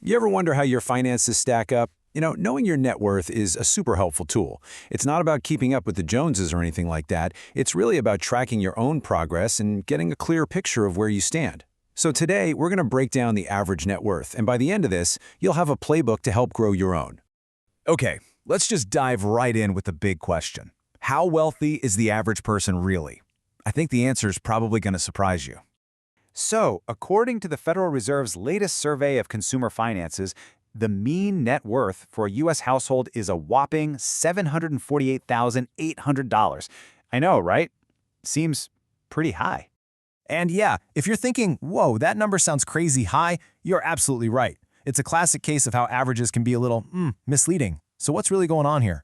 You ever wonder how your finances stack up? Knowing your net worth is a super helpful tool. It's not about keeping up with the Joneses or anything like that. It's really about tracking your own progress and getting a clear picture of where you stand. So today, we're going to break down the average net worth, and by the end of this, you'll have a playbook to help grow your own. Okay, let's just dive right in with the big question. How wealthy is the average person really? I think the answer is probably going to surprise you. So, according to the Federal Reserve's latest survey of consumer finances, the mean net worth for a U.S. household is a whopping $748,800. I know, right? Seems pretty high. And yeah, if you're thinking, whoa, that number sounds crazy high, you're absolutely right. It's a classic case of how averages can be a little misleading. So what's really going on here?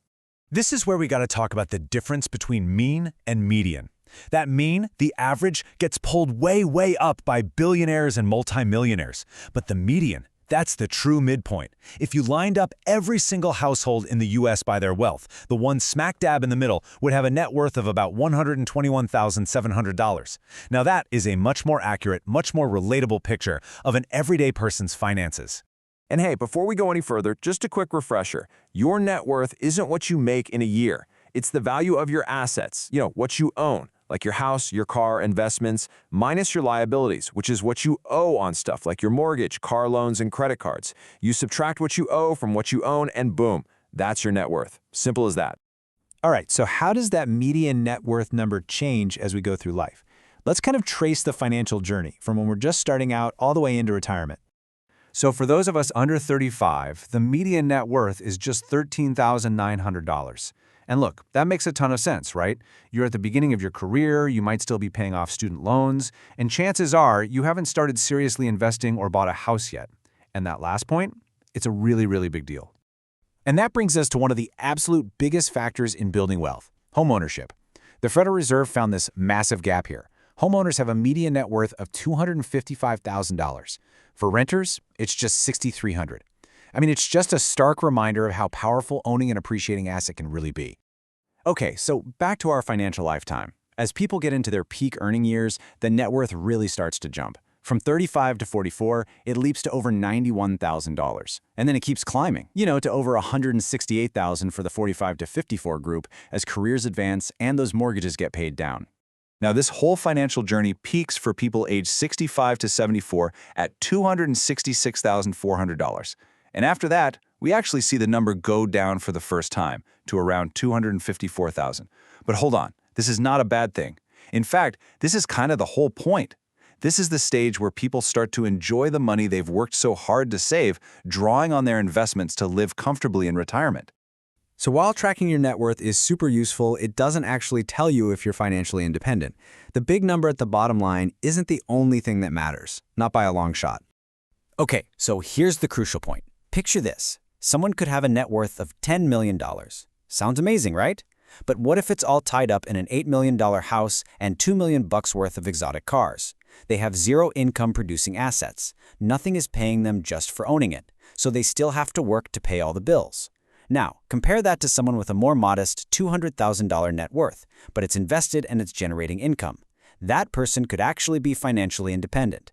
This is where we got to talk about the difference between mean and median. That mean, the average, gets pulled way, way up by billionaires and multimillionaires. But the median, that's the true midpoint. If you lined up every single household in the U.S. by their wealth, the one smack dab in the middle would have a net worth of about $121,700. Now that is a much more accurate, much more relatable picture of an everyday person's finances. And hey, before we go any further, just a quick refresher. Your net worth isn't what you make in a year. It's the value of your assets, what you own, like your house, your car, investments, minus your liabilities, which is what you owe on stuff like your mortgage, car loans, and credit cards. You subtract what you owe from what you own, and boom, that's your net worth. Simple as that. All right, so how does that median net worth number change as we go through life? Let's kind of trace the financial journey from when we're just starting out all the way into retirement. So for those of us under 35, the median net worth is just $13,900. And look, that makes a ton of sense, right? You're at the beginning of your career, you might still be paying off student loans, and chances are you haven't started seriously investing or bought a house yet. And that last point, it's a really, really big deal. And that brings us to one of the absolute biggest factors in building wealth, homeownership. The Federal Reserve found this massive gap here. Homeowners have a median net worth of $255,000. For renters, it's just $6,300. I mean, it's just a stark reminder of how powerful owning an appreciating asset can really be. Okay, so back to our financial lifetime. As people get into their peak earning years, the net worth really starts to jump. From 35 to 44, it leaps to over $91,000. And then it keeps climbing, to over $168,000 for the 45 to 54 group as careers advance and those mortgages get paid down. Now, this whole financial journey peaks for people aged 65 to 74 at $266,400. And after that, we actually see the number go down for the first time to around $254,000. But hold on, this is not a bad thing. In fact, this is kind of the whole point. This is the stage where people start to enjoy the money they've worked so hard to save, drawing on their investments to live comfortably in retirement. So while tracking your net worth is super useful, it doesn't actually tell you if you're financially independent. The big number at the bottom line isn't the only thing that matters, not by a long shot. Okay, so here's the crucial point. Picture this. Someone could have a net worth of $10 million. Sounds amazing, right? But what if it's all tied up in an $8 million house and $2 million worth of exotic cars? They have zero income-producing assets. Nothing is paying them just for owning it, so they still have to work to pay all the bills. Now, compare that to someone with a more modest $200,000 net worth, but it's invested and it's generating income. That person could actually be financially independent.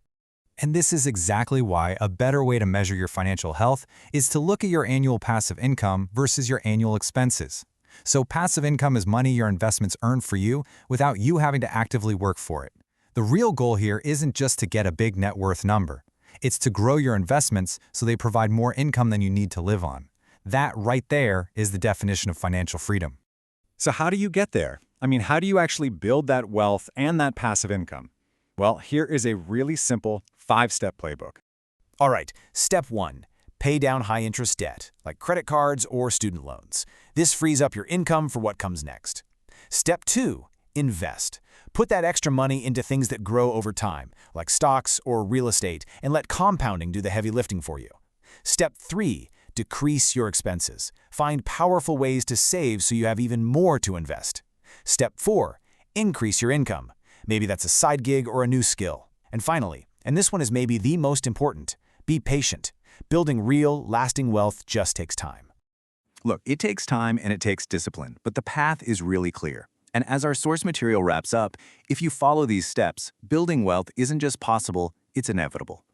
And this is exactly why a better way to measure your financial health is to look at your annual passive income versus your annual expenses. So passive income is money your investments earn for you without you having to actively work for it. The real goal here isn't just to get a big net worth number. It's to grow your investments so they provide more income than you need to live on. That right there is the definition of financial freedom. So how do you get there? I mean, how do you actually build that wealth and that passive income? Well, here is a really simple 5-step playbook. All right, step 1. Pay down high-interest debt, like credit cards or student loans. This frees up your income for what comes next. Step 2. Invest. Put that extra money into things that grow over time, like stocks or real estate, and let compounding do the heavy lifting for you. Step 3. Decrease your expenses. Find powerful ways to save so you have even more to invest. Step 4. Increase your income. Maybe that's a side gig or a new skill. And finally, and this one is maybe the most important, be patient. Building real, lasting wealth just takes time. Look, it takes time and it takes discipline, but the path is really clear. And as our source material wraps up, if you follow these steps, building wealth isn't just possible, it's inevitable.